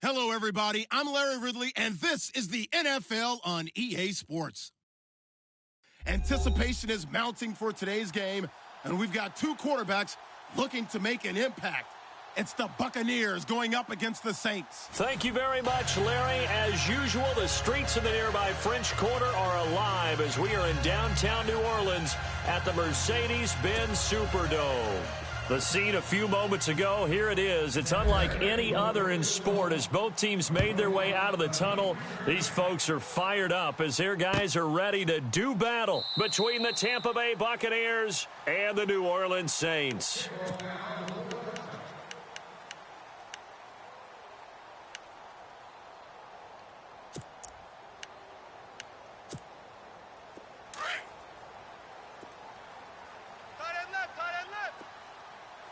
Hello, everybody. I'm Larry Ridley, and this is the NFL on EA Sports. Anticipation is mounting for today's game, and we've got two quarterbacks looking to make an impact. It's the Buccaneers going up against the Saints. Thank you very much, Larry. As usual, the streets of the nearby French Quarter are alive as we are in downtown New Orleans at the Mercedes-Benz Superdome. The scene a few moments ago, here it is. It's unlike any other in sport as both teams made their way out of the tunnel. These folks are fired up as their guys are ready to do battle between the Tampa Bay Buccaneers and the New Orleans Saints.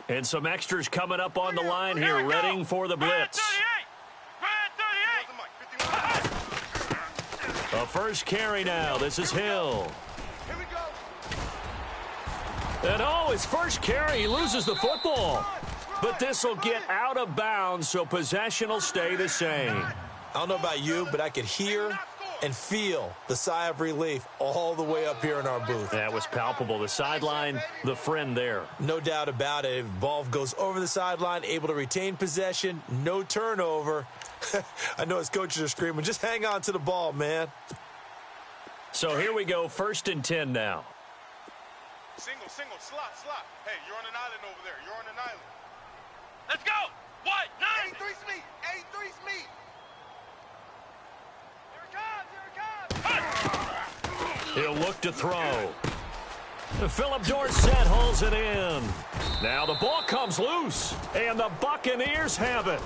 And some extras coming up on the line here, ready for the blitz. The first carry now. This is Hill. And his first carry, he loses the football. But this will get out of bounds, so possession will stay the same. I don't know about you, but I could hear and feel the sigh of relief all the way up here in our booth. That was palpable. The sideline, the friend there. No doubt about it. Ball goes over the sideline, able to retain possession, no turnover. I know his coaches are screaming, just hang on to the ball, man. So here we go, 1st and 10 now. Single, slot. Hey, you're on an island over there. You're on an island. Let's go. What? 9. 83's me. 83's me. He'll look to throw. Philip Dorsett hauls it in. Now the ball comes loose, and the Buccaneers have it.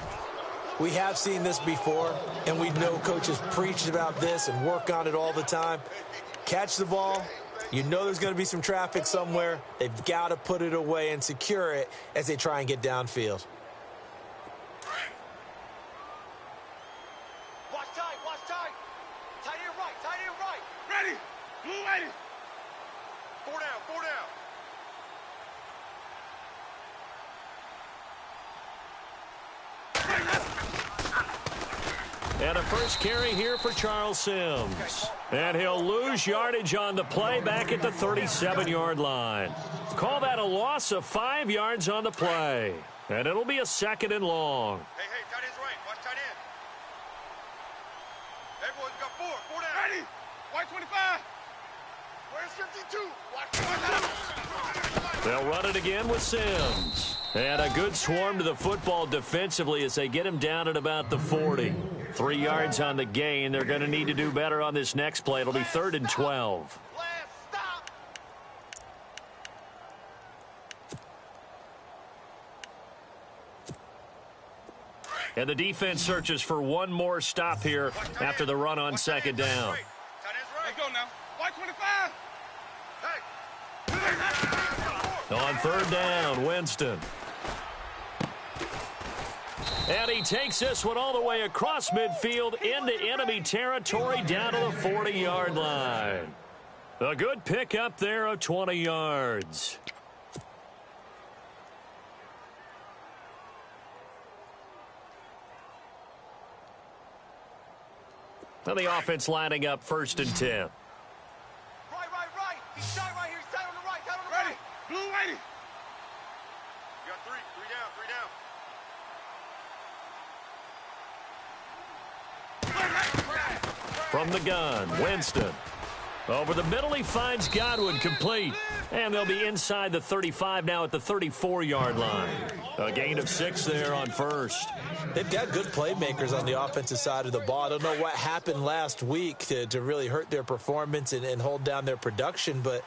We have seen this before, and we know coaches preach about this and work on it all the time. Catch the ball. You know there's going to be some traffic somewhere. They've got to put it away and secure it as they try and get downfield. Four down. And a first carry here for Charles Sims. And he'll lose yardage on the play back at the 37-yard line. Call that a loss of 5 yards on the play. And it'll be a 2nd and long. Hey, tight end's right. Watch tight end. Everyone's got 4 down. Ready. White 25. Where's 52? They'll run it again with Sims. And a good swarm to the football defensively as they get him down at about the 40. 3 yards on the gain. They're going to need to do better on this next play. It'll be 3rd and 12. And the defense searches for one more stop here after the run on 2nd down. Let's go now. White 25. On 3rd down, Winston. And he takes this one all the way across midfield into enemy territory down to the 40-yard line. A good pickup there of 20 yards. Now the offense lining up 1st and 10. Right. He's tight right here. He's tight on the right. Ready. Blue, ready. You got 3 down. From the gun, Winston. Over the middle, he finds Godwin complete. And they'll be inside the 35 now at the 34-yard line. A gain of 6 there on 1st. They've got good playmakers on the offensive side of the ball. I don't know what happened last week to really hurt their performance and hold down their production, but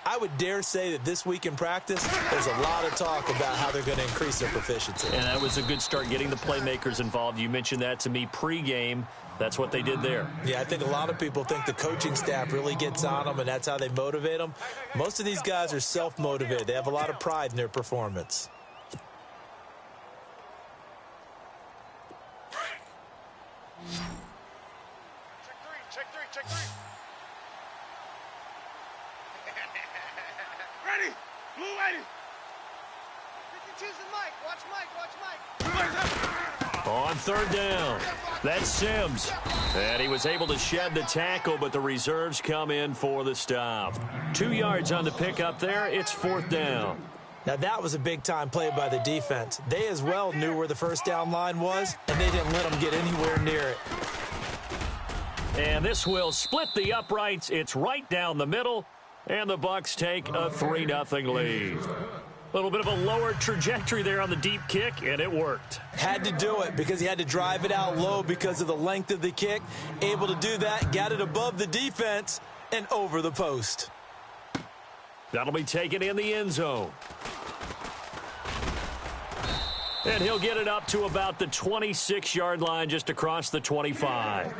I would dare say that this week in practice, there's a lot of talk about how they're going to increase their proficiency. And that was a good start getting the playmakers involved. You mentioned that to me pregame. That's what they did there. Yeah, I think a lot of people think the coaching staff really gets on them, and that's how they motivate them. Most of these guys are self-motivated. They have a lot of pride in their performance. Check three. Ready. Blue, ready. 52's and Mike. Watch Mike. On third down, that's Sims. And he was able to shed the tackle, but the reserves come in for the stop. 2 yards on the pickup there. It's fourth down. Now, that was a big-time play by the defense. They as well knew where the first down line was, and they didn't let them get anywhere near it. And this will split the uprights. It's right down the middle, and the Bucs take a 3-0 lead. A little bit of a lower trajectory there on the deep kick, and it worked. Had to do it because he had to drive it out low because of the length of the kick. Able to do that, got it above the defense, and over the post. That'll be taken in the end zone. And he'll get it up to about the 26-yard line, just across the 25.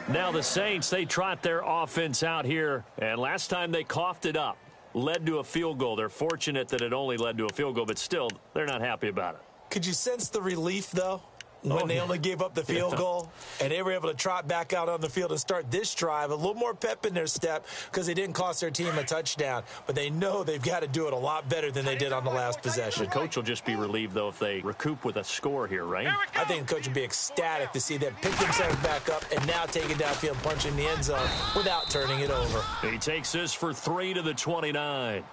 Now the Saints, they trot their offense out here, and last time they coughed it up. Led to a field goal. They're fortunate that it only led to a field goal, but still, they're not happy about it. Could you sense the relief, though, when they only gave up the field goal and they were able to trot back out on the field and start this drive? A little more pep in their step because they didn't cost their team a touchdown, but they know they've got to do it a lot better than they did on the last possession. The coach will just be relieved, though, if they recoup with a score here, right? I think the coach would be ecstatic to see them pick themselves back up and now take it downfield, punching the end zone without turning it over. He takes this for 3 to the 29.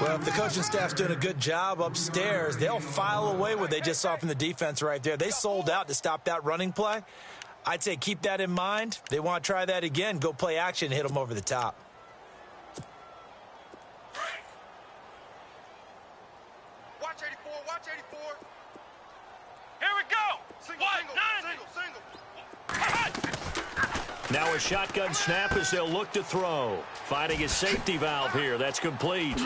Well, if the coaching staff's doing a good job upstairs, they'll file away what they just saw from the defense right there. They sold out to stop that running play. I'd say keep that in mind. They want to try that again. Go play action and hit them over the top. Watch 84, watch 84. Here we go. Single. Now a shotgun snap as they'll look to throw. Finding his safety valve here. That's complete.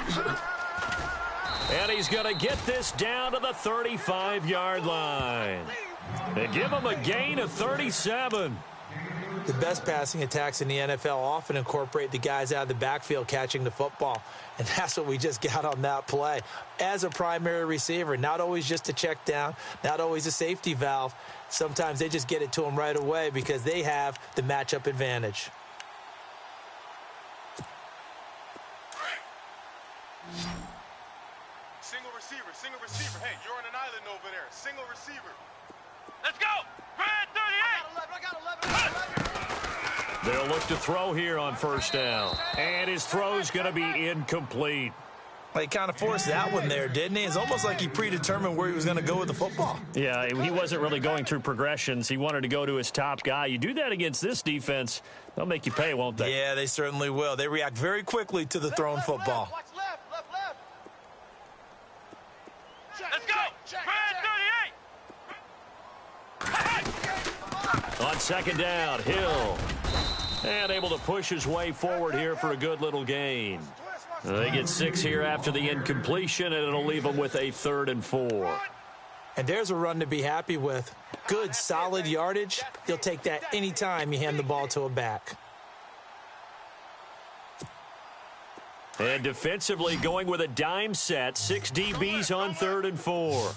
And he's going to get this down to the 35-yard line. They give him a gain of 37. The best passing attacks in the NFL often incorporate the guys out of the backfield catching the football. And that's what we just got on that play. As a primary receiver, not always just a check down, not always a safety valve. Sometimes they just get it to them right away because they have the matchup advantage. Single receiver. Hey, you're on an island over there. Single receiver. Let's go. Red 38. They'll look to throw here on first down. And his throw's going to be incomplete. He kind of forced that one there, didn't he? It's almost like he predetermined where he was going to go with the football. Yeah, he wasn't really going through progressions. He wanted to go to his top guy. You do that against this defense, they'll make you pay, won't they? Yeah, they certainly will. They react very quickly to the thrown football. Watch left. Let's go. Red 38. On second down, Hill. And able to push his way forward here for a good little gain. They get 6 here after the incompletion, and it'll leave them with a 3rd and 4. And there's a run to be happy with. Good, solid yardage. You'll take that anytime you hand the ball to a back. And defensively going with a dime set. 6 DBs on 3rd and 4.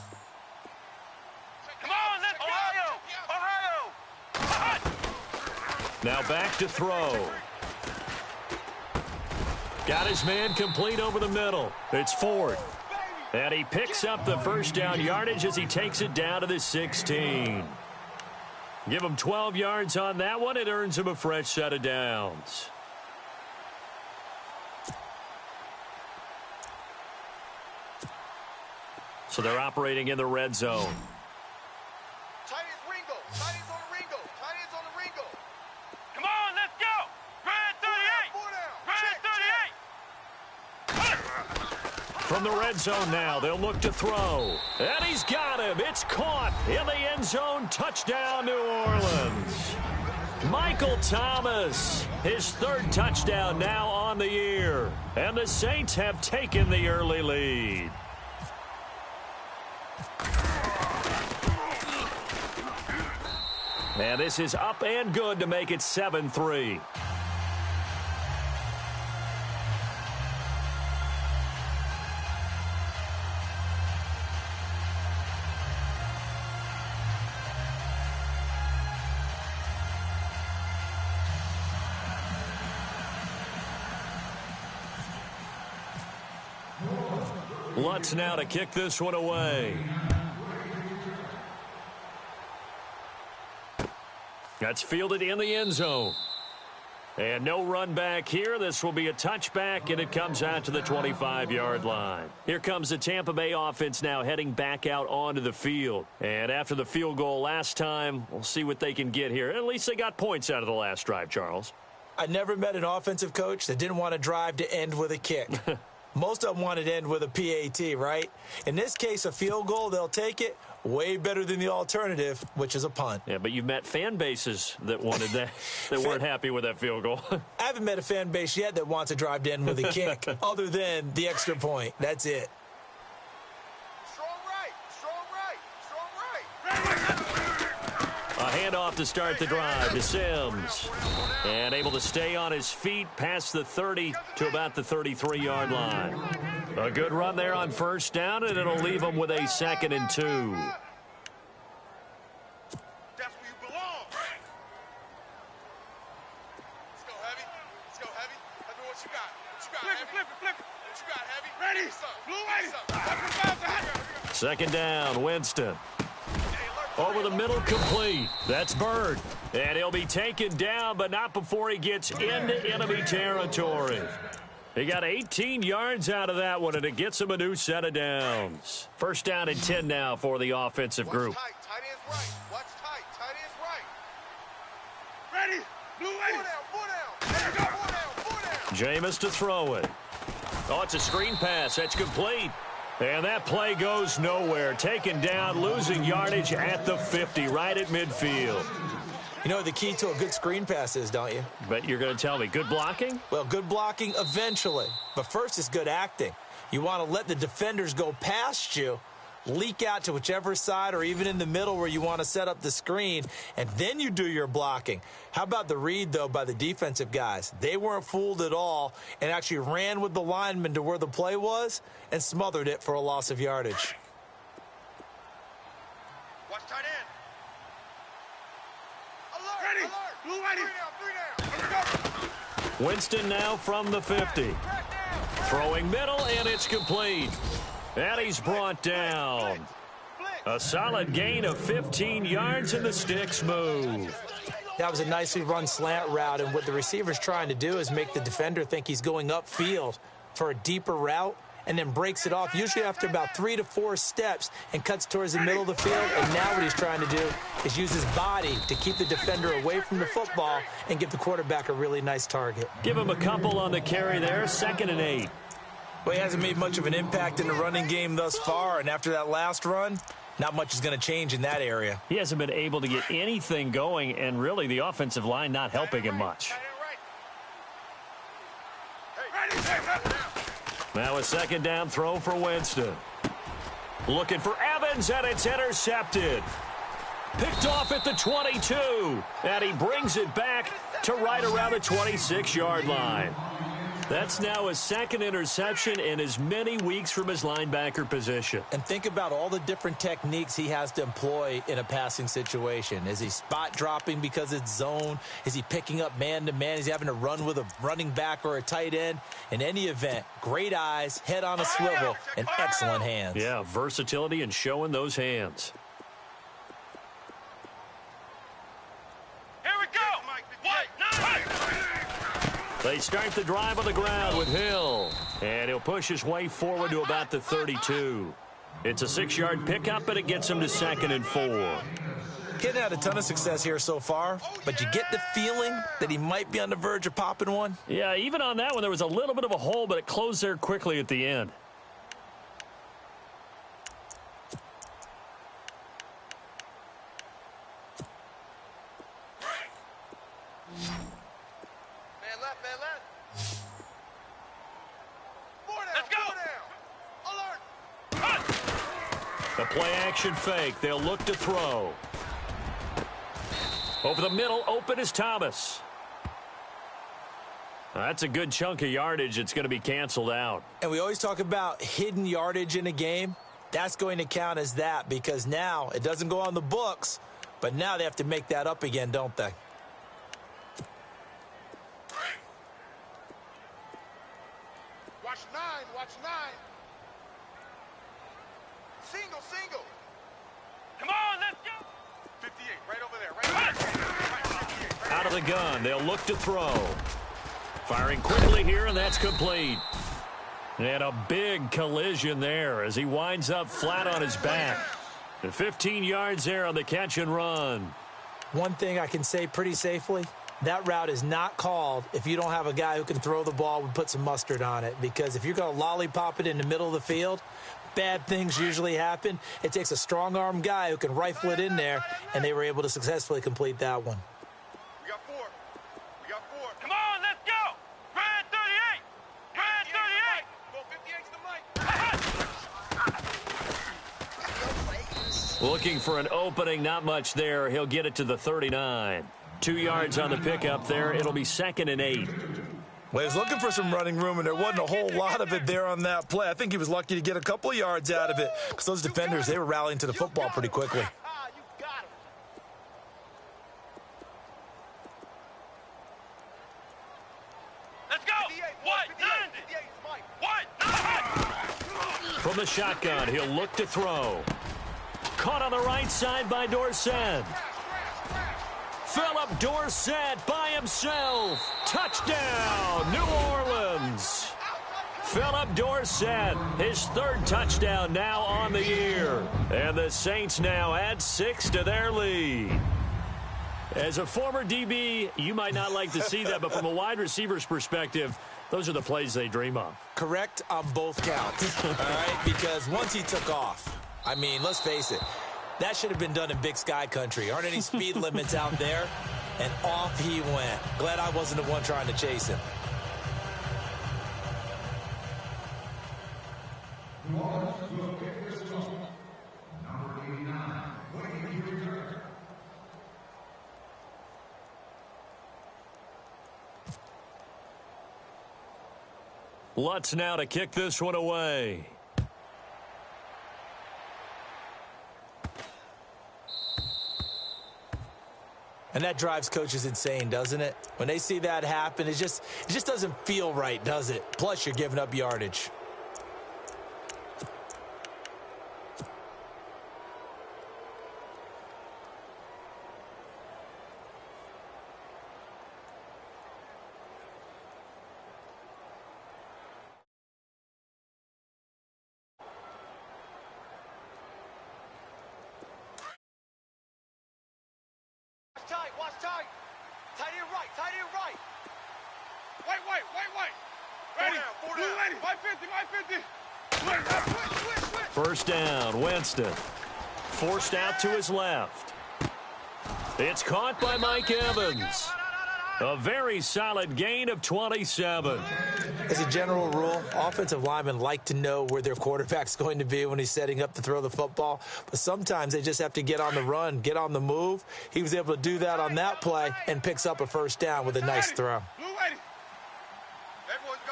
Come on, let's go. Ohio. Now back to throw. Got his man complete over the middle. It's Ford. And he picks up the first down yardage as he takes it down to the 16. Give him 12 yards on that one. It earns him a fresh set of downs. So they're operating in the red zone. Tight ends Ringo. Tight ends on the Ringo. Come on, let's go. Red 38. From the red zone now, they'll look to throw. And he's got him. It's caught in the end zone. Touchdown, New Orleans. Michael Thomas, his 3rd touchdown now on the year. And the Saints have taken the early lead. And this is up and good to make it 7-3. Lutz now to kick this one away. That's fielded in the end zone. And no run back here. This will be a touchback, and it comes out to the 25-yard line. Here comes the Tampa Bay offense now heading back out onto the field. And after the field goal last time, we'll see what they can get here. At least they got points out of the last drive, Charles. I never met an offensive coach that didn't want to drive to end with a kick. Most of them wanted to end with a PAT, right? In this case, a field goal, they'll take it. Way better than the alternative, which is a punt. Yeah, but you've met fan bases that wanted that, that weren't happy with that field goal. I haven't met a fan base yet that wants to drive to end with a kick, other than the extra point. That's it. Strong right, strong right, strong right. A handoff to start the drive to Sims. And able to stay on his feet past the 30 to about the 33-yard line. A good run there on first down, and it'll leave him with a 2nd and 2. That's where you belong. Let's go, Heavy. Let's go, Heavy. Let me know what you got. What you got, Heavy? Flip it. What you got, Heavy? Ready. Blue 2nd down, Winston. Over the middle, complete. That's Bird. And he'll be taken down, but not before he gets into enemy territory. He got 18 yards out of that one, and it gets him a new set of downs. First down and 10 now for the offensive group. Watch tight. Tight end's right. Watch tight. Tight end's right. Ready. Blue 80. 4 down. Jameis to throw it. Oh, it's a screen pass. That's complete. And that play goes nowhere. Taken down, losing yardage at the 50, right at midfield. You know what the key to a good screen pass is, don't you? But you're going to tell me, good blocking? Well, good blocking eventually. But first is good acting. You want to let the defenders go past you, leak out to whichever side or even in the middle where you want to set up the screen, and then you do your blocking. How about the read, though, by the defensive guys? They weren't fooled at all and actually ran with the lineman to where the play was and smothered it for a loss of yardage. Watch tight end. Alert. Blue 80. 3 down. Winston now from the 50. Throwing middle, and it's complete. And he's brought down. A solid gain of 15 yards, and the sticks move. That was a nicely run slant route, and what the receiver's trying to do is make the defender think he's going upfield for a deeper route, and then breaks it off, usually after about 3 to 4 steps, and cuts towards the middle of the field. And now what he's trying to do is use his body to keep the defender away from the football and give the quarterback a really nice target. Give him a couple on the carry there, 2nd and 8. Well, he hasn't made much of an impact in the running game thus far, and after that last run, not much is going to change in that area. He hasn't been able to get anything going, and really the offensive line not helping him much. Now a 2nd down throw for Winston. Looking for Evans, and it's intercepted. Picked off at the 22, and he brings it back to right around the 26-yard line. That's now his 2nd interception in as many weeks from his linebacker position. And think about all the different techniques he has to employ in a passing situation. Is he spot dropping because it's zone? Is he picking up man-to-man? Is he having to run with a running back or a tight end? In any event, great eyes, head on a swivel, and excellent hands. Yeah, versatility and showing those hands. Here we go. White 9. They start the drive on the ground with Hill. And he'll push his way forward to about the 32. It's a 6-yard pickup, and it gets him to 2nd and 4. Kid had a ton of success here so far, but you get the feeling that he might be on the verge of popping one. Yeah, even on that one, there was a little bit of a hole, but it closed there quickly at the end. The play-action fake. They'll look to throw. Over the middle, open is Thomas. That's a good chunk of yardage. It's going to be canceled out. And we always talk about hidden yardage in a game. That's going to count as that because now it doesn't go on the books, but now they have to make that up again, don't they? Watch 9. Watch 9. Single. Come on, let's go. 58, right over there. Right over there. Out of the gun, they'll look to throw. Firing quickly here, and that's complete. And a big collision there as he winds up flat on his back. And 15 yards there on the catch and run. One thing I can say pretty safely, that route is not called if you don't have a guy who can throw the ball and put some mustard on it. Because if you're going to lollipop it in the middle of the field, bad things usually happen. It takes a strong-arm guy who can rifle it in there, and they were able to successfully complete that one. We got 4. We got 4. Come on, let's go. Red 38. Red 38. Well, 58's the mic. Looking for an opening, not much there. He'll get it to the 39. 2 yards on the pickup there. It'll be 2nd and 8. Well, he was looking for some running room, and there wasn't a whole lot of it there on that play. I think he was lucky to get a couple of yards out of it because those defenders, they were rallying to the football pretty quickly. Let's go. What? From the shotgun, he'll look to throw. Caught on the right side by Dorsett. Philip Dorsett by himself. Touchdown, New Orleans. Philip Dorsett, his 3rd touchdown now on the year. And the Saints now add 6 to their lead. As a former DB, you might not like to see that, but from a wide receiver's perspective, those are the plays they dream of. Correct on both counts, all right? Because once he took off, I mean, let's face it, that should have been done in Big Sky country. Aren't any speed limits out there? And off he went. Glad I wasn't the one trying to chase him. Lutz now to kick this one away. And that drives coaches insane, doesn't it? When they see that happen, it just doesn't feel right, does it? Plus, you're giving up yardage. Watch tight. Tight end right. Tight end right. Wait. Ready. 4 down. 550. First down, Winston. Forced out to his left. It's caught by Mike Evans. A very solid gain of 27. As a general rule, offensive linemen like to know where their quarterback's going to be when he's setting up to throw the football. But sometimes they just have to get on the run, get on the move. He was able to do that on that play and picks up a first down with a nice throw.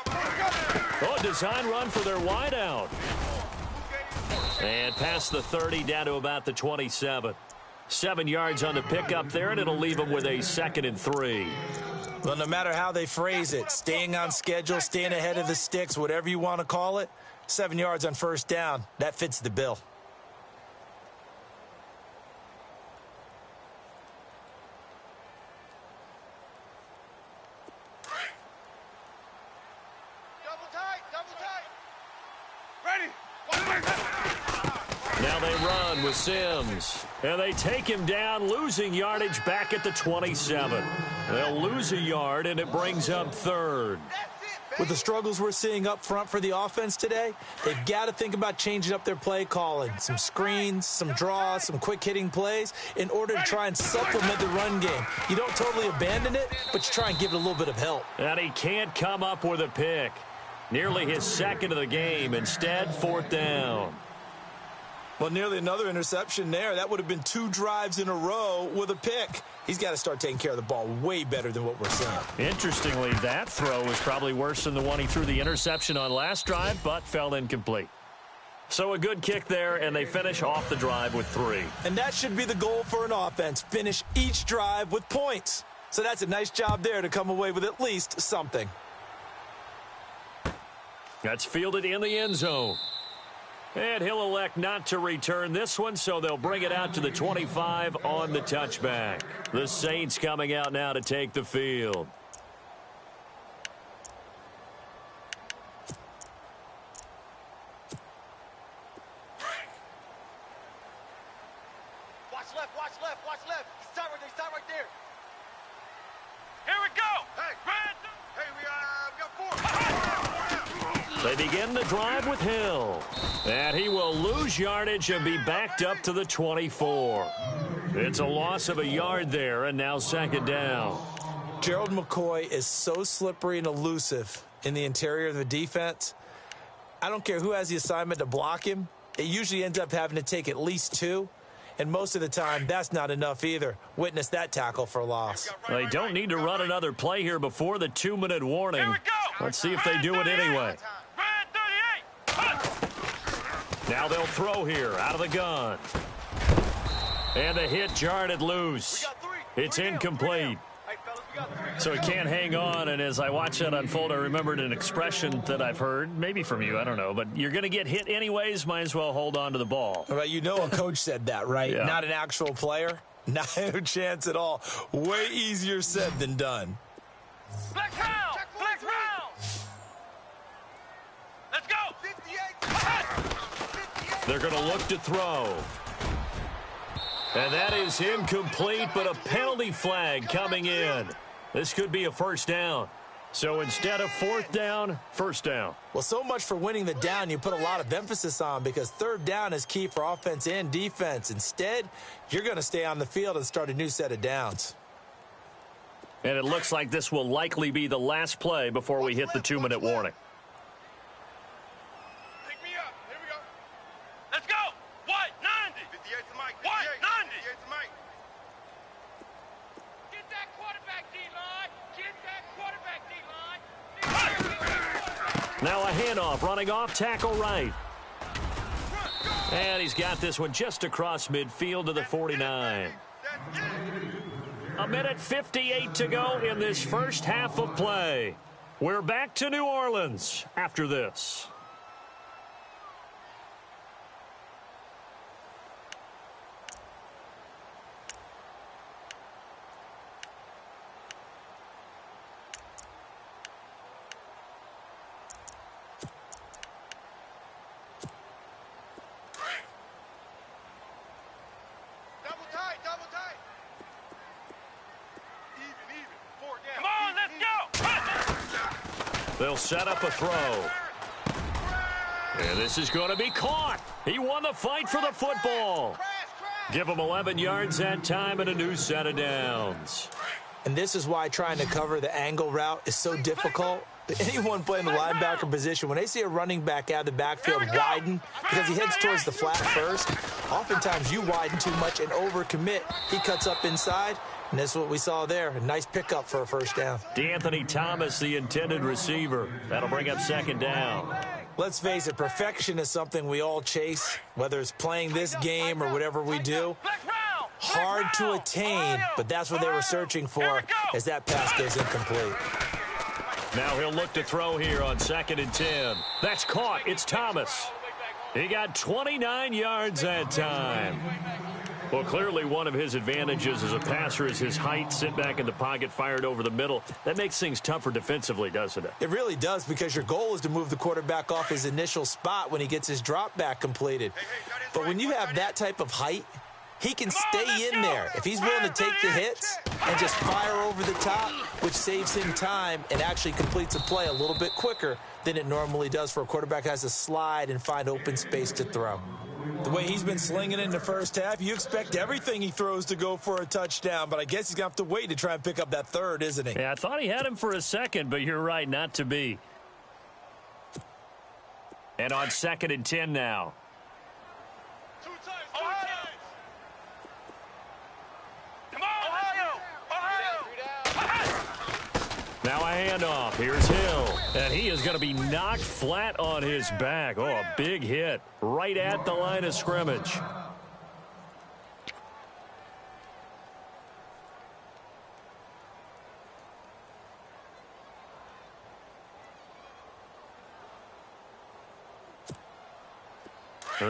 Oh, design run for their wideout. And past the 30 down to about the 27. 7 yards on the pickup there, and it'll leave them with a 2nd and 3. Well, no matter how they phrase it, staying on schedule, staying ahead of the sticks, whatever you want to call it, 7 yards on first down, that fits the bill. Double tight. Ready. Now they run with Sims. And they take him down, losing yardage back at the 27. They'll lose a yard, and it brings up 3rd. With the struggles we're seeing up front for the offense today, they've got to think about changing up their play calling. Some screens, some draws, some quick-hitting plays in order to try and supplement the run game. You don't totally abandon it, but you try and give it a little bit of help. And he can't come up with a pick. Nearly his 2nd of the game. Instead, 4th down. Well, nearly another interception there. That would have been 2 drives in a row with a pick. He's got to start taking care of the ball way better than what we're seeing. Interestingly, that throw was probably worse than the one he threw the interception on last drive, but fell incomplete. So a good kick there, and they finish off the drive with 3. And that should be the goal for an offense. Finish each drive with points. So that's a nice job there to come away with at least something. That's fielded in the end zone. And he'll elect not to return this one, so they'll bring it out to the 25 on the touchback. The Saints coming out now to take the field. Watch left, watch left, watch left. Stop right there. Here we go. Hey, we got 4. They begin the drive with Hill. And he will lose yardage and be backed up to the 24. It's a loss of a yard there, and now second down. Gerald McCoy is so slippery and elusive in the interior of the defense. I don't care who has the assignment to block him. It usually ends up having to take at least 2. And most of the time, that's not enough either. Witness that tackle for a loss. They don't need to run another play here before the 2-minute warning. Let's see if they do it anyway. Now they'll throw here out of the gun. And the hit jarred it loose. It's incomplete. So he can't hang on, and as I watch that unfold, I remembered an expression that I've heard, maybe from you, I don't know, but you're going to get hit anyways, might as well hold on to the ball. Well, you know a coach said that, right? Yeah. Not an actual player. Not a chance at all. Way easier said than done. Flex round. Let's go. 58. They're going to look to throw. And that is incomplete, but a penalty flag coming in. This could be a first down. So instead of fourth down, first down. Well, so much for winning the down you put a lot of emphasis on, because third down is key for offense and defense. Instead, you're going to stay on the field and start a new set of downs. And it looks like this will likely be the last play before we hit the 2-minute warning. Pick me up. Here we go. Let's go. What? 90. 58 to Mike. What? 90. 58 to Mike. Get that quarterback, D-line. Get that quarterback, D-line. Now a handoff, running off, tackle right. And he's got this one just across midfield to the 49. A minute 58 to go in this first half of play. We're back to New Orleans after this. Double tight. Even. 4 down. Come on, let's go. They'll set up a throw. And this is going to be caught. He won the fight for the football. Give him 11 yards that time and a new set of downs. And this is why trying to cover the angle route is so difficult. Anyone playing the linebacker position, when they see a running back out of the backfield widen because he heads towards the flat first, oftentimes you widen too much and overcommit. He cuts up inside, and that's what we saw there. A nice pickup for a first down. D'Anthony Thomas, the intended receiver. That'll bring up second down. Let's face it, perfection is something we all chase, whether it's playing this game or whatever we do. Hard to attain, but that's what they were searching for as that pass goes incomplete. Now he'll look to throw here on 2nd and 10. That's caught. It's Thomas. He got 29 yards that time. Well, clearly one of his advantages as a passer is his height. Sit back in the pocket, fired over the middle. That makes things tougher defensively, doesn't it? It really does, because your goal is to move the quarterback off his initial spot when he gets his drop back completed. But when you have that type of height, he can stay in there if he's willing to take the hits and just fire over the top, which saves him time and actually completes a play a little bit quicker than it normally does for a quarterback who has to slide and find open space to throw. The way he's been slinging in the first half, you expect everything he throws to go for a touchdown, but I guess he's going to have to wait to try and pick up that third, isn't he? Yeah, I thought he had him for a second, but you're right, not to be. And on 2nd and 10 now. Two times. Come on, Ohio. Now a handoff. Here's Hill. And he is going to be knocked flat on his back. Oh, a big hit right at the line of scrimmage.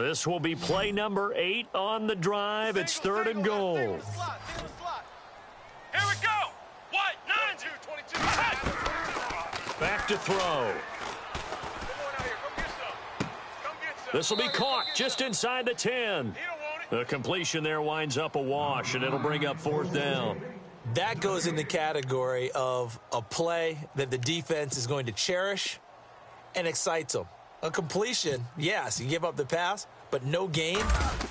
This will be play number 8 on the drive. It's third and goal. Here we go. What? 22. Back to throw. This will be caught just inside the 10. The completion there winds up a wash, and it'll bring up fourth down. That goes in the category of a play that the defense is going to cherish and excites them. A completion, yes, you give up the pass, but no gain.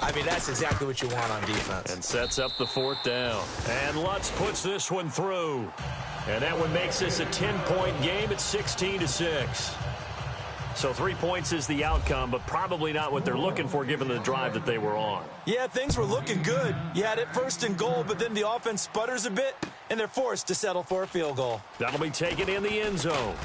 I mean, that's exactly what you want on defense. And sets up the fourth down. And Lutz puts this one through. And that one makes this a 10-point game at 16-6. So 3 points is the outcome, but probably not what they're looking for given the drive that they were on. Yeah, things were looking good. You had it first and goal, but then the offense sputters a bit, and they're forced to settle for a field goal. That'll be taken in the end zone.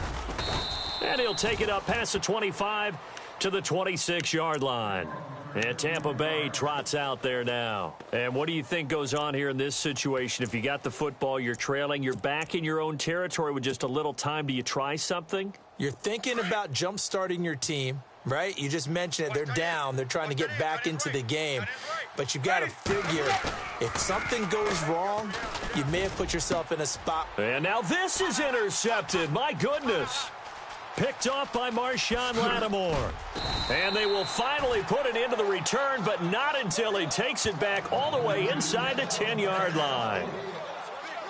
And he'll take it up past the 25 to the 26-yard line. And Tampa Bay trots out there now. And what do you think goes on here in this situation? If you got the football, you're trailing, you're back in your own territory with just a little time. Do you try something? You're thinking about jump-starting your team, right? You just mentioned it. They're down. They're trying to get back into the game. But you've got to figure if something goes wrong, you may have put yourself in a spot. And now this is intercepted. My goodness. Picked off by Marshawn Lattimore. And they will finally put it into the return, but not until he takes it back all the way inside the 10-yard line.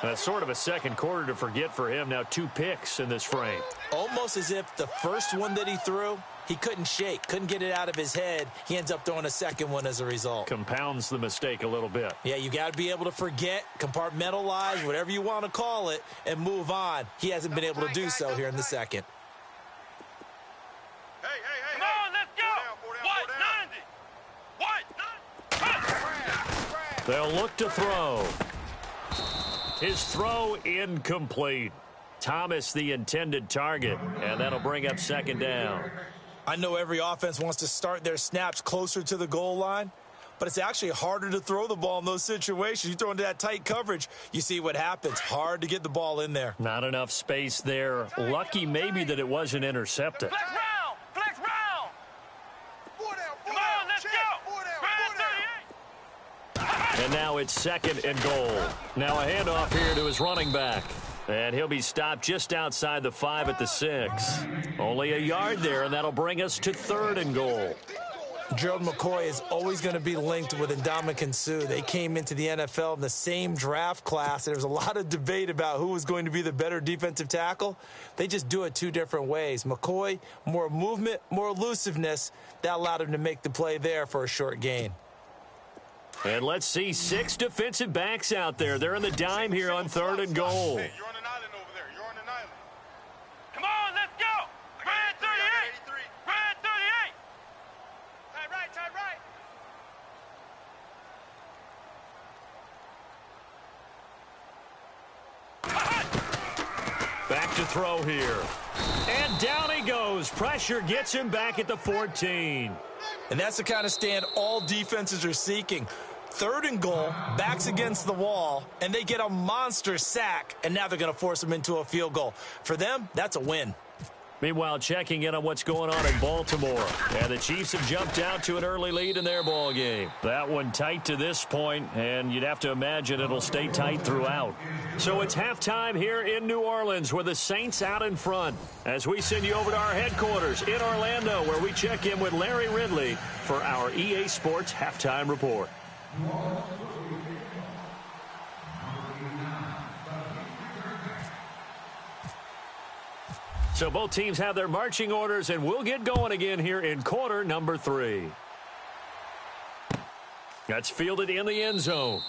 That's sort of a second quarter to forget for him. Now 2 picks in this frame. Almost as if the first one that he threw, he couldn't shake, couldn't get it out of his head. He ends up throwing a second one as a result. Compounds the mistake a little bit. Yeah, you got to be able to forget, compartmentalize, whatever you want to call it, and move on. He hasn't been able to do so here in the second. Come on, let's go. They'll look to throw. His throw incomplete. Thomas the intended target, and that'll bring up second down. I know every offense wants to start their snaps closer to the goal line, but it's actually harder to throw the ball in those situations. You throw into that tight coverage, you see what happens. Hard to get the ball in there. Not enough space there. Lucky maybe that it wasn't intercepted. Flex round. Come on, let's go. And now it's second and goal. Now a handoff here to his running back. And he'll be stopped just outside the 5 at the 6. Only a yard there, and that'll bring us to third and goal. Gerald McCoy is always going to be linked with Ndamukong Suh. They came into the NFL in the same draft class. There was a lot of debate about who was going to be the better defensive tackle. They just do it 2 different ways. McCoy, more movement, more elusiveness. That allowed him to make the play there for a short gain. And let's see 6 defensive backs out there. They're in the dime here on third and goal. Hey, you're on an island over there. You're on an island. Come on, let's go. Brad 38. Brad 38. Tight right. Back to throw here. And down he goes. Pressure gets him back at the 14. And that's the kind of stand all defenses are seeking. Third and goal, backs against the wall, and they get a monster sack, and now they're going to force them into a field goal. For them, that's a win. Meanwhile, checking in on what's going on in Baltimore. And the Chiefs have jumped out to an early lead in their ball game. That one tight to this point, and you'd have to imagine it'll stay tight throughout. So it's halftime here in New Orleans with the Saints out in front. As we send you over to our headquarters in Orlando, where we check in with Larry Ridley for our EA Sports Halftime Report. So both teams have their marching orders, and we'll get going again here in quarter number 3. That's fielded in the end zone.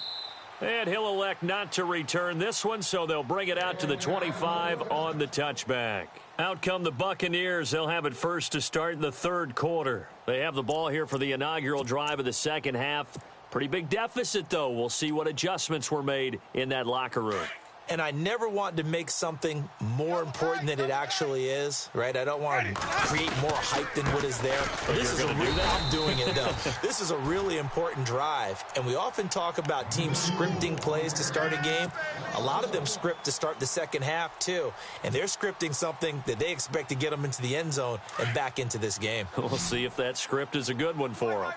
And he'll elect not to return this one, so they'll bring it out to the 25 on the touchback. Out come the Buccaneers. They'll have it first to start in the third quarter. They have the ball here for the inaugural drive of the second half. Pretty big deficit, though. We'll see what adjustments were made in that locker room. and I never want to make something more important than it actually is, right? I don't want to create more hype than what is there. This is I'm doing it, though. This is a really important drive, and we often talk about teams scripting plays to start a game. A lot of them script to start the second half, too, and they're scripting something that they expect to get them into the end zone and back into this game. We'll see if that script is a good one for them.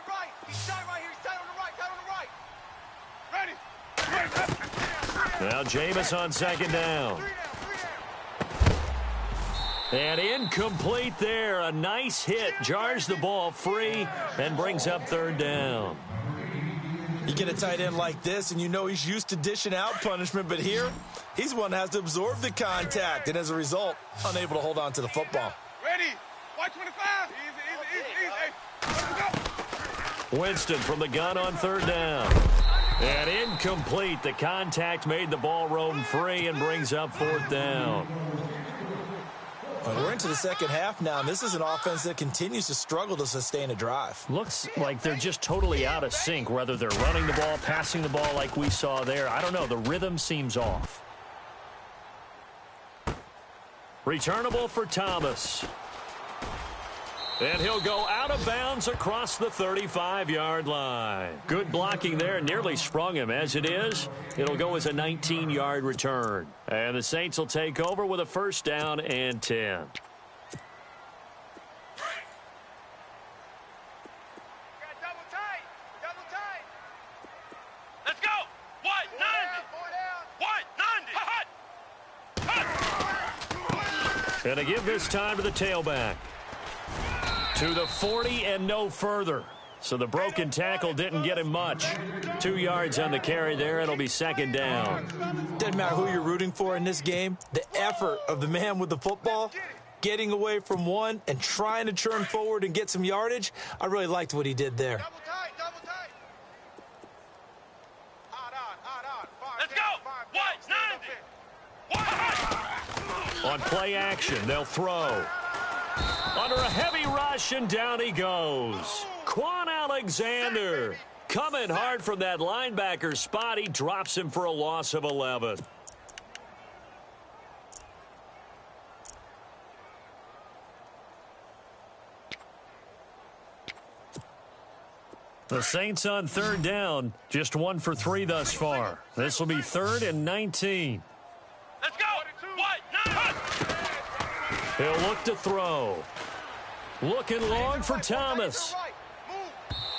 Now Jameis on second down. And incomplete there. A nice hit. Jars the ball free and brings up third down. You get a tight end like this, and you know he's used to dishing out punishment, but here, he's the one that has to absorb the contact, and as a result, unable to hold on to the football. Ready? White 25. Easy. Winston from the gun on third down. And incomplete. The contact made the ball roam free and brings up fourth down. Well, we're into the second half now, and this is an offense that continues to struggle to sustain a drive. Looks like they're just totally out of sync, whether they're running the ball, passing the ball like we saw there. I don't know. The rhythm seems off. Returnable for Thomas. And he'll go out of bounds across the 35-yard line. Good blocking there. Nearly sprung him. As it is, it'll go as a 19-yard return. And the Saints will take over with a first down and 10. Let's go. What? 90. And to give this time to the tailback. To the 40 and no further. So the broken tackle didn't get him much. 2 yards on the carry there. It'll be second down. Doesn't matter who you're rooting for in this game. The effort of the man with the football, getting away from one and trying to turn forward and get some yardage, I really liked what he did there. Double tight. Let's go. What? 90. On play action, they'll throw. Under a heavy rush, and down he goes. Quan Alexander coming hard from that linebacker spot. He drops him for a loss of 11. The Saints on third down, just 1 for 3 thus far. This will be 3rd and 19. Let's go. What? 90. He'll look to throw. Looking long for Thomas.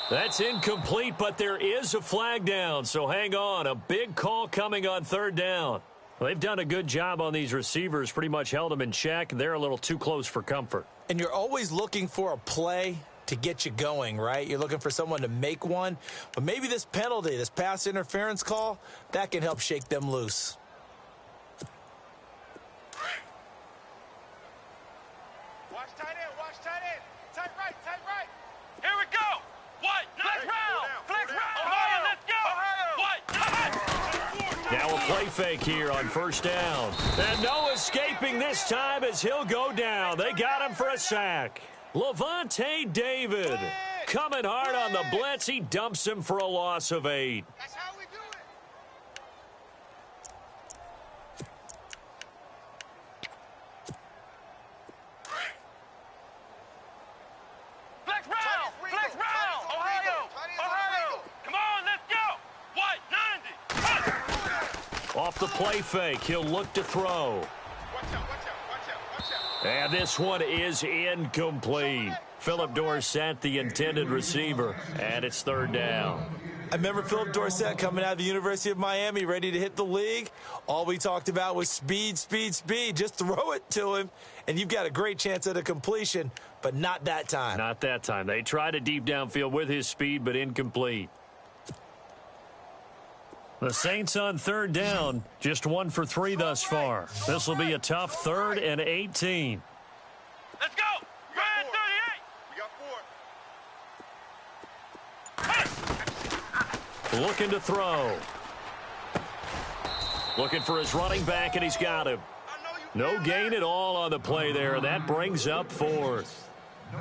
That's incomplete, but there is a flag down, so hang on. A big call coming on third down. They've done a good job on these receivers, pretty much held them in check. They're a little too close for comfort. And you're always looking for a play to get you going, right? You're looking for someone to make one. But maybe this penalty, this pass interference call, that can help shake them loose. Watch tight end. Tight right. Here we go. What? Flex round. Ohio, let's go. What? Now a play fake here on first down. And no escaping this time as he'll go down. They got him for a sack. Levante David coming hard on the blitz. He dumps him for a loss of 8. That's how we do it. Flex round. Ohio. Come on, let's go. What? 90. Off the play fake, he'll look to throw. Watch out. And this one is incomplete. Philip Dorsett, the intended receiver, and it's third down. I remember Philip Dorsett coming out of the University of Miami, ready to hit the league. All we talked about was speed. Just throw it to him, and you've got a great chance at a completion, but not that time. Not that time. They tried a deep downfield with his speed, but incomplete. The Saints on third down, just 1 for 3 thus far. This will be a tough 3rd and 18. Let's go. Red 38. We got 4. Looking to throw. Looking for his running back, and he's got him. No gain at all on the play there. That brings up 4th.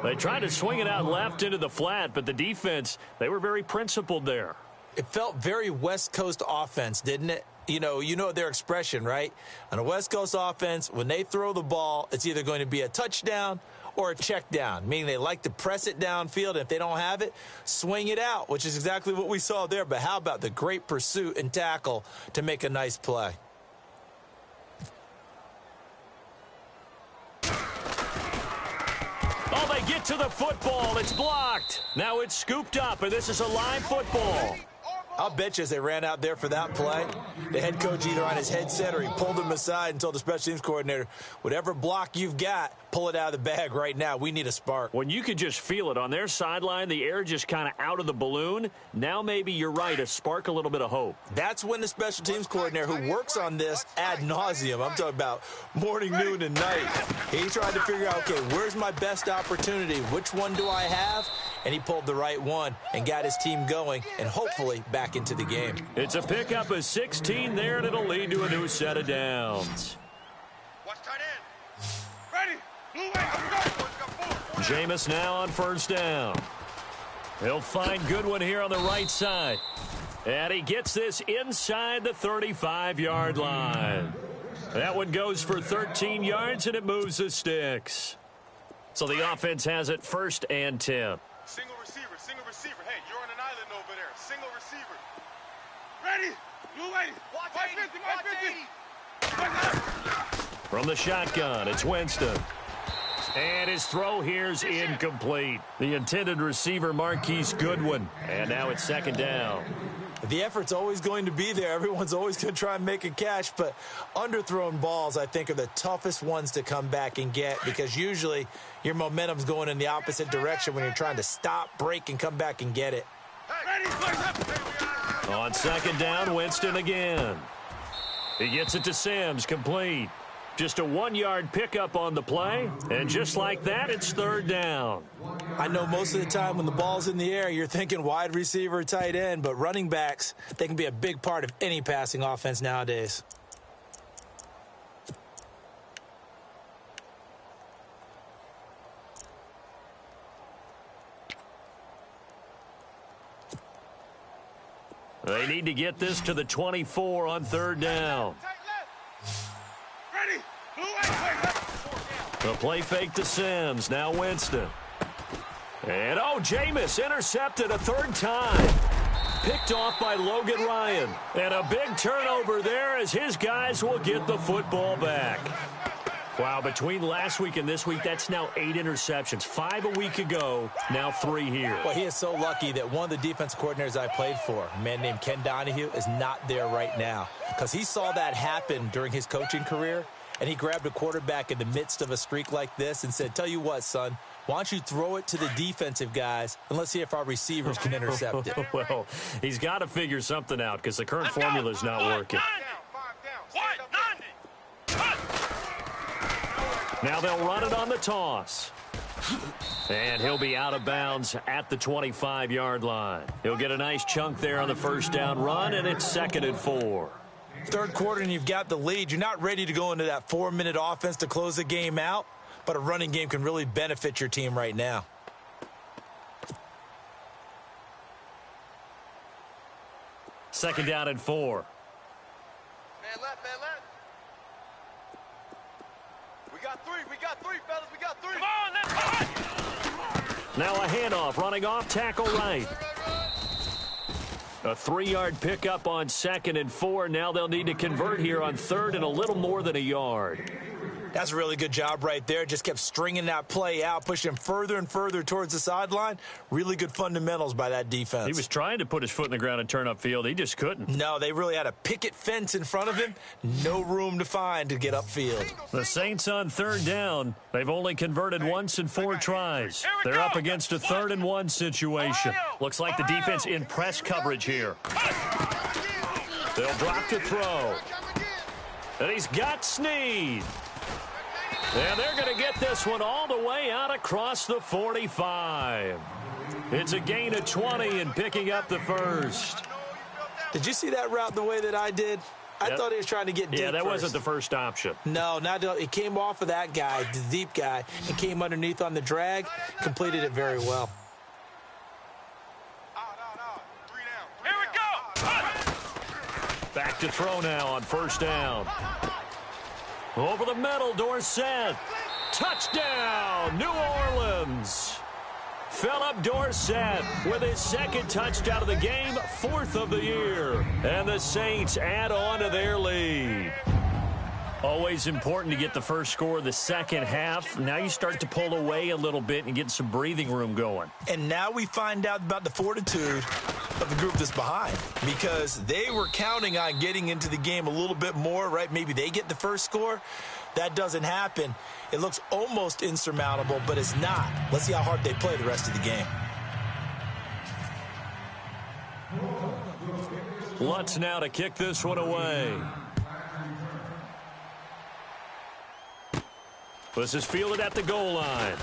They tried to swing it out left into the flat, but the defense, they were very principled there. It felt very West Coast offense, didn't it? you know their expression, right? On a West Coast offense, when they throw the ball, it's either going to be a touchdown or a check down, meaning they like to press it downfield. And if they don't have it, swing it out, which is exactly what we saw there. But how about the great pursuit and tackle to make a nice play? Oh, they get to the football. It's blocked. Now it's scooped up, and this is a live football. I'll bet you as they ran out there for that play, the head coach either on his headset or he pulled him aside and told the special teams coordinator, whatever block you've got, pull it out of the bag right now. We need a spark. When you could just feel it on their sideline, the air just kind of out of the balloon. Now maybe you're right, a spark, a little bit of hope. That's when the special teams coordinator who works on this ad nauseum, I'm talking about morning, noon, and night, he tried to figure out, okay, where's my best opportunity? Which one do I have? And he pulled the right one and got his team going and hopefully back into the game. It's a pickup of 16 there, and it'll lead to a new set of downs. Watch tight end. Ready. Blue way. Let's go. Jameis now on first down. He'll find Goodwin here on the right side. And he gets this inside the 35-yard line. That one goes for 13 yards, and it moves the sticks. So the offense has it 1st and 10. Single receiver. Hey, you're on an island over there. Single receiver. Ready. Blue way. Watch 50. From the shotgun, it's Winston. And his throw here's incomplete. The intended receiver, Marquise Goodwin. And now it's 2nd down. The effort's always going to be there. Everyone's always going to try and make a catch, but underthrown balls, I think, are the toughest ones to come back and get because usually your momentum's going in the opposite direction when you're trying to stop, break, and come back and get it. On 2nd down, Winston again. He gets it to Sims, complete. Just a 1-yard pickup on the play, and just like that, it's 3rd down. I know most of the time when the ball's in the air, you're thinking wide receiver, tight end, but running backs, they can be a big part of any passing offense nowadays. They need to get this to the 24 on 3rd down. The play fake to Sims. Now Winston. And, Jameis intercepted a 3rd time. Picked off by Logan Ryan. And a big turnover there as his guys will get the football back. Wow, between last week and this week, that's now 8 interceptions. 5 a week ago, now 3 here. Well, he is so lucky that one of the defensive coordinators I played for, a man named Ken Donahue, is not there right now. Because he saw that happen during his coaching career, and he grabbed a quarterback in the midst of a streak like this and said, tell you what, son, why don't you throw it to the defensive guys, and let's see if our receivers can intercept it. Well, he's got to figure something out because the current formula is not working. Now they'll run it on the toss. And he'll be out of bounds at the 25-yard line. He'll get a nice chunk there on the 1st down run, and it's 2nd and 4. 3rd quarter, and you've got the lead. You're not ready to go into that 4-minute offense to close the game out, but a running game can really benefit your team right now. Second down and 4. Man left. We got three, fellas. We got 3. Come on, let's go. Now a handoff, running off, tackle right. A 3-yard pickup on 2nd and 4. Now they'll need to convert here on 3rd and a little more than a yard. That's a really good job right there. Just kept stringing that play out, pushing him further and further towards the sideline. Really good fundamentals by that defense. He was trying to put his foot in the ground and turn upfield. He just couldn't. No, they really had a picket fence in front of him. No room to find to get upfield. The Saints on 3rd down. They've only converted once in 4 tries. They're up against a 3rd and 1 situation. Looks like the defense in press coverage here. They'll drop to throw. And he's got Snead. And they're going to get this one all the way out across the 45. It's a gain of 20 and picking up the 1st. Did you see that route the way that I did? I thought he was trying to get deep. Yeah, that wasn't the first option. No, he came off of that guy, the deep guy, and came underneath on the drag, completed it very well. Back to throw now on first down. Over the middle, Dorsett. Touchdown, New Orleans. Philip Dorsett with his second touchdown of the game, 4th of the year. And the Saints add on to their lead. Always important to get the first score of the second half. Now you start to pull away a little bit and get some breathing room going. And now we find out about the fortitude of the group that's behind, because they were counting on getting into the game a little bit more, right? Maybe they get the first score. That doesn't happen. It looks almost insurmountable, but it's not. Let's see how hard they play the rest of the game. Lutz now to kick this one away. This is fielded at the goal line.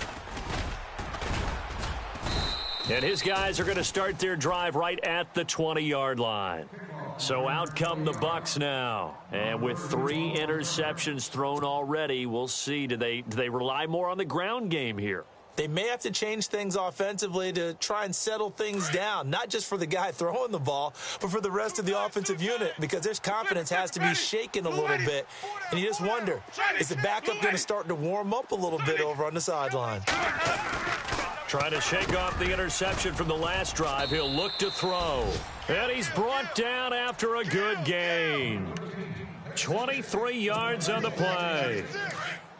And his guys are going to start their drive right at the 20-yard line. So out come the Bucs now. And with 3 interceptions thrown already, we'll see. Do they rely more on the ground game here? They may have to change things offensively to try and settle things down, not just for the guy throwing the ball, but for the rest of the offensive unit, because their confidence has to be shaken a little bit. And you just wonder, is the backup going to start to warm up a little bit over on the sideline? Trying to shake off the interception from the last drive. He'll look to throw. And he's brought down after a good gain. 23 yards on the play.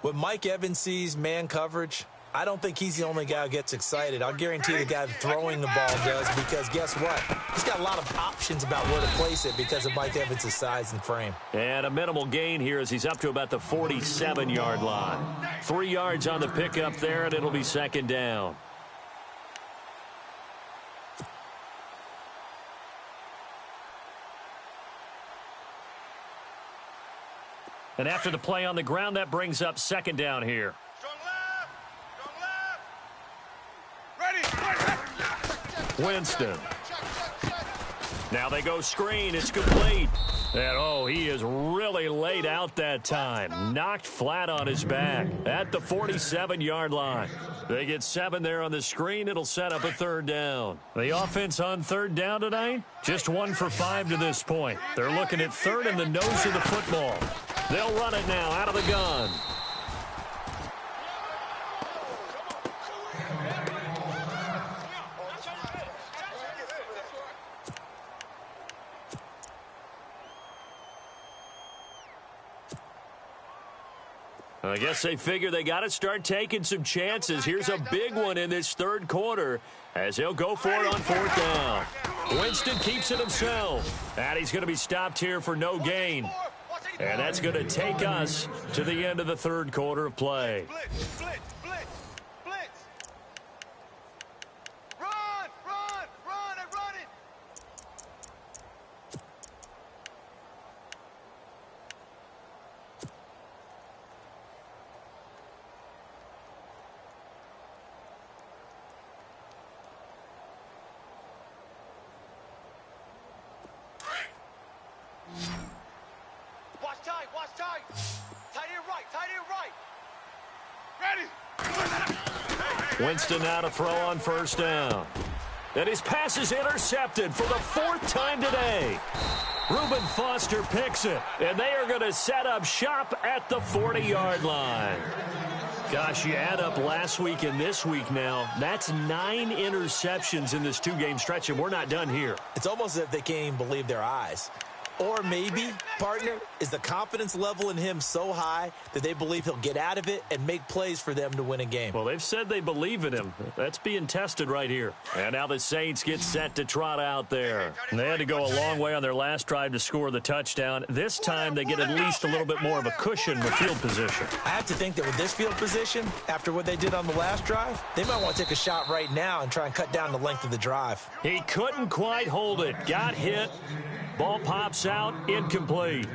When Mike Evans sees man coverage, I don't think he's the only guy who gets excited. I'll guarantee the guy throwing the ball does, because guess what? He's got a lot of options about where to place it because of Mike Evans' size and frame. And a minimal gain here as he's up to about the 47-yard line. 3 yards on the pickup there, and it'll be second down. And after the play on the ground, that brings up second down here. Winston. Now they go screen. It's complete. And, he is really laid out that time. Knocked flat on his back at the 47-yard line. They get 7 there on the screen. It'll set up a third down. The offense on third down tonight, just 1 for 5 to this point. They're looking at third in the nose of the football. They'll run it now out of the gun. I guess they figure they got to start taking some chances. Here's a big one in this third quarter as he'll go for it on fourth down. Winston keeps it himself. And he's going to be stopped here for no gain. And that's going to take us to the end of the third quarter of play. Winston now to throw on first down. And his pass is intercepted for the 4th time today. Reuben Foster picks it, and they are going to set up shop at the 40-yard line. Gosh, you add up last week and this week now, that's 9 interceptions in this 2-game stretch, and we're not done here. It's almost as if they can't even believe their eyes. Or maybe, partner, is the confidence level in him so high that they believe he'll get out of it and make plays for them to win a game. Well, they've said they believe in him. That's being tested right here. And now the Saints get set to trot out there. And they had to go a long way on their last drive to score the touchdown. This time they get at least a little bit more of a cushion with field position. I have to think that with this field position, after what they did on the last drive, they might want to take a shot right now and try and cut down the length of the drive. He couldn't quite hold it. Got hit. Ball pops out, incomplete.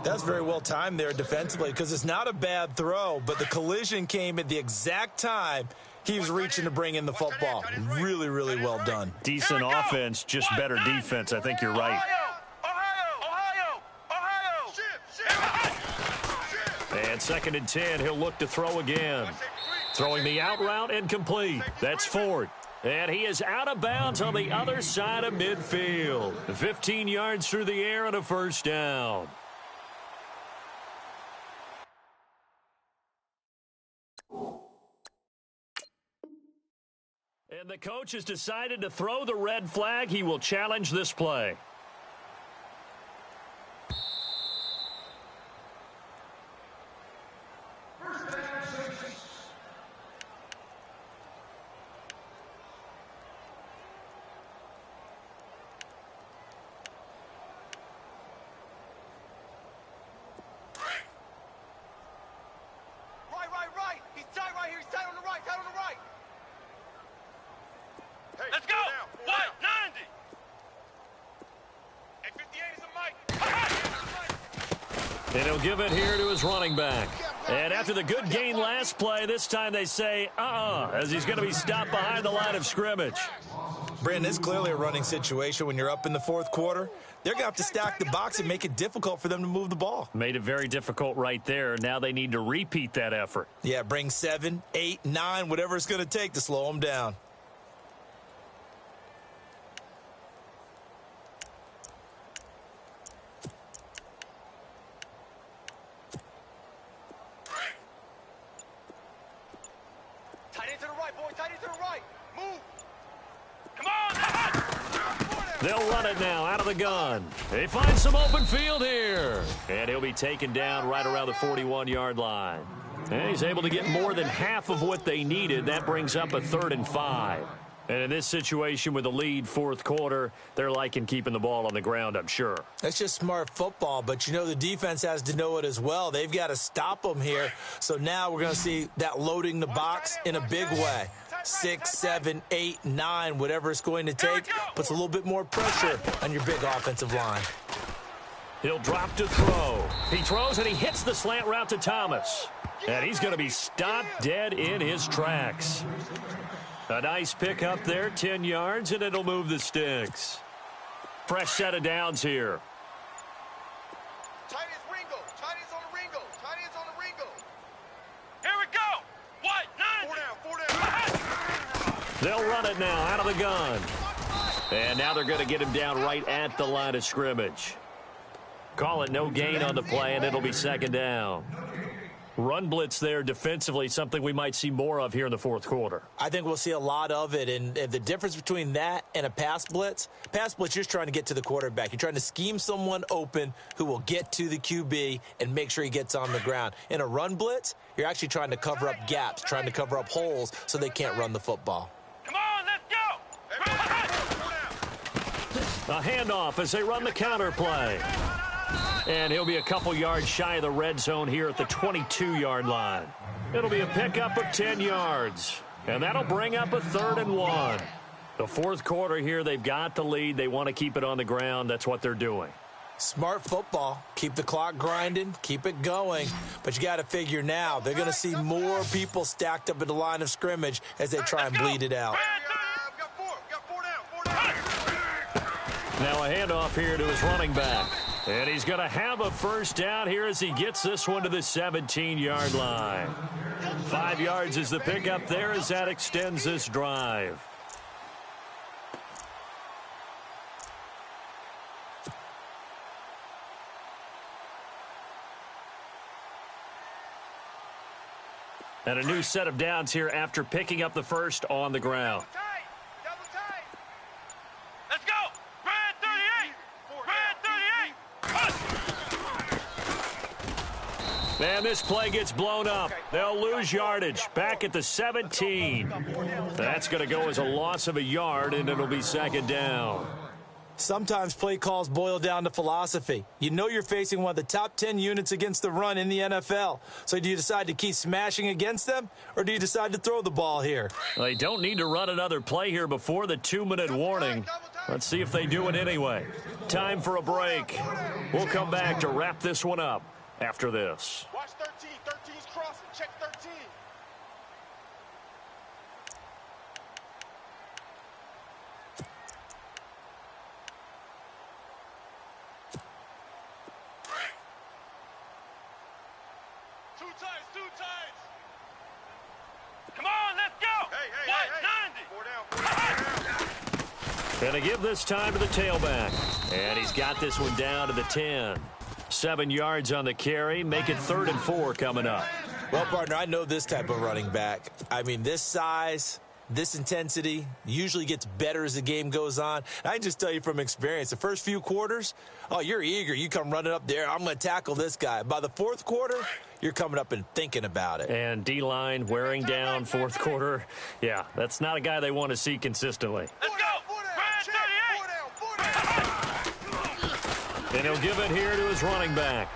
That's very well timed there defensively, because it's not a bad throw, but the collision came at the exact time he was reaching to bring in the football. Really, really well done. Decent offense, just better defense. I think you're right. And 2nd and 10, he'll look to throw again. Throwing the out route, incomplete. That's Ford. And he is out of bounds on the other side of midfield. 15 yards through the air and a first down. And the coach has decided to throw the red flag. He will challenge this play. Right. He's tight right here. He's tight on the right. Hey, let's go. What? 90. Hey, 58 is a mic. And he'll give it here to his running back. And after the good gain last play, this time they say, as he's going to be stopped behind the line of scrimmage. Brandon, it's clearly a running situation when you're up in the fourth quarter. They're going to have to stack the box and make it difficult for them to move the ball. Made it very difficult right there. Now they need to repeat that effort. Yeah, bring 7, 8, 9, whatever it's going to take to slow them down. Tight end to the right, boy. Tight end to the right. Move. Come on. They'll run it now out of the gun. They find some open field here. And he'll be taken down right around the 41-yard line. And he's able to get more than half of what they needed. That brings up a 3rd and 5. And in this situation with the lead fourth quarter, they're liking keeping the ball on the ground, I'm sure. That's just smart football, but you know the defense has to know it as well. They've got to stop them here. So now we're going to see that loading the box in a big way. 6, 7, 8, 9, whatever it's going to take, puts a little bit more pressure on your big offensive line. He'll drop to throw. He throws and he hits the slant route to Thomas. And he's going to be stopped dead in his tracks. A nice pick up there, 10 yards, and it'll move the sticks. Fresh set of downs here. Tight ends Ringo. Tight ends on the Ringo. Tight ends on the Ringo. Here we go. What? 9. 4 down. They'll run it now out of the gun. And now they're going to get him down right at the line of scrimmage. Call it no gain on the play, and it'll be 2nd down. Run blitz there defensively, something we might see more of here in the fourth quarter. I think we'll see a lot of it, and the difference between that and a pass blitz, you're just trying to get to the quarterback. You're trying to scheme someone open who will get to the QB and make sure he gets on the ground. In a run blitz, you're actually trying to cover up gaps, trying to cover up holes so they can't run the football. Come on, let's go. A handoff as they run the counter play. And he'll be a couple yards shy of the red zone here at the 22-yard line. It'll be a pickup of 10 yards. And that'll bring up a 3rd and 1. The fourth quarter here, they've got the lead. They want to keep it on the ground. That's what they're doing. Smart football. Keep the clock grinding. Keep it going. But you got to figure now, they're going to see more people stacked up at the line of scrimmage as they try and bleed it out. Now a handoff here to his running back. And he's going to have a first down here as he gets this one to the 17-yard line. 5 yards is the pickup there as that extends this drive. And a new set of downs here after picking up the first on the ground. And this play gets blown up. They'll lose yardage back at the 17. That's going to go as a loss of a yard, and it'll be 2nd down. Sometimes play calls boil down to philosophy. You know you're facing one of the top 10 units against the run in the NFL. So do you decide to keep smashing against them, or do you decide to throw the ball here? They don't need to run another play here before the 2-minute warning. Let's see if they do it anyway. Time for a break. We'll come back to wrap this one up after this. Watch 13. 13's crossing. Check 13. Two times. Come on, let's go. Hey. And to give this time to the tailback. And he's got this one down to the 10. 7 yards on the carry. Make it 3rd and 4 coming up. Well, partner, I know this type of running back. I mean, this size, this intensity usually gets better as the game goes on. And I can just tell you from experience, the first few quarters, oh, you're eager. You come running up there. I'm going to tackle this guy. By the 4th quarter, you're coming up and thinking about it. And D-line wearing down 4th quarter. Yeah, that's not a guy they want to see consistently. Let's go. And he'll give it here to his running back.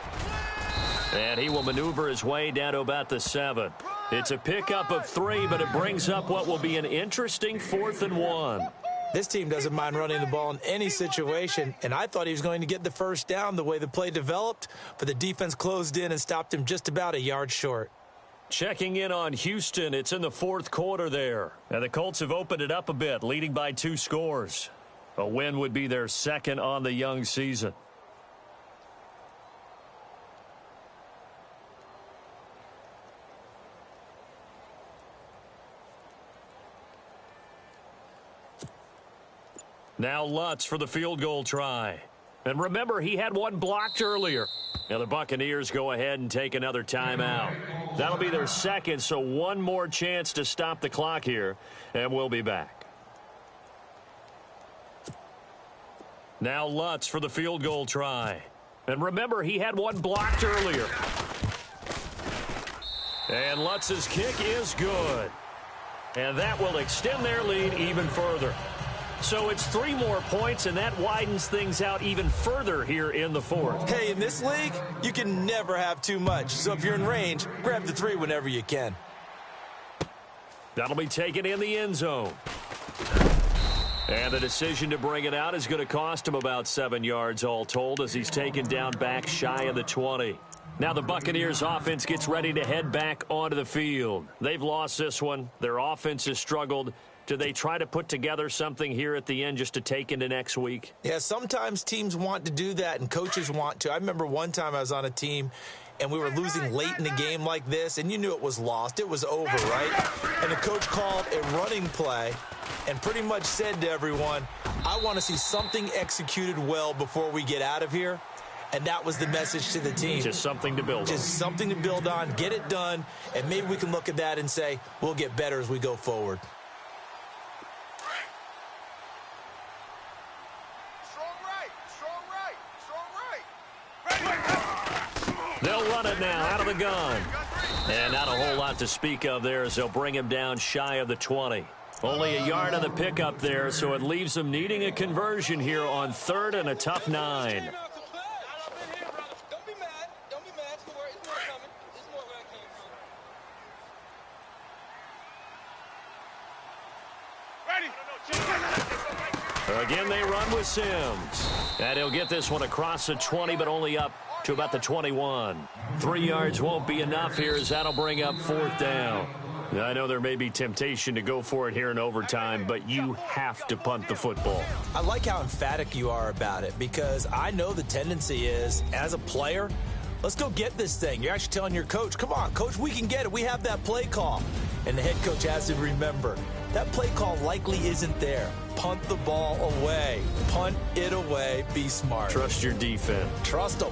And he will maneuver his way down to about the 7. It's a pickup of 3, but it brings up what will be an interesting 4th and 1. This team doesn't mind running the ball in any situation, and I thought he was going to get the first down the way the play developed, but the defense closed in and stopped him just about a yard short. Checking in on Houston, it's in the 4th quarter there. And the Colts have opened it up a bit, leading by 2 scores. A win would be their 2nd on the young season. Now Lutz for the field goal try. And remember, he had one blocked earlier. Now the Buccaneers go ahead and take another timeout. That'll be their 2nd, so one more chance to stop the clock here, and we'll be back. Now Lutz for the field goal try. And remember, he had one blocked earlier. And Lutz's kick is good. And that will extend their lead even further. So it's 3 more points, and that widens things out even further here in the 4th. Hey, in this league, you can never have too much. So if you're in range, grab the 3 whenever you can. That'll be taken in the end zone. And the decision to bring it out is going to cost him about 7 yards all told as he's taken down back shy of the 20. Now the Buccaneers offense gets ready to head back onto the field. They've lost this one. Their offense has struggled. Do they try to put together something here at the end just to take into next week? Yeah, sometimes teams want to do that and coaches want to. I remember one time I was on a team and we were losing late in the game like this, and you knew it was lost. It was over, right? And the coach called a running play and pretty much said to everyone, I want to see something executed well before we get out of here. And that was the message to the team. Just something to build on. Just something to build on, get it done, and maybe we can look at that and say, we'll get better as we go forward. They'll run it now out of the gun. And not a whole lot to speak of there as they'll bring him down shy of the 20. Only a yard on the pickup there, so it leaves them needing a conversion here on 3rd and a tough 9. Again, they run with Sims. And he'll get this one across the 20, but only up to about the 21. 3 yards won't be enough here as that'll bring up 4th down. I know there may be temptation to go for it here in overtime, but you have to punt the football. I like how emphatic you are about it because I know the tendency is, as a player, let's go get this thing. You're actually telling your coach, come on, coach, we can get it. We have that play call. And the head coach has to remember, that play call likely isn't there. Punt the ball away. Punt it away. Be smart. Trust your defense. Trust them.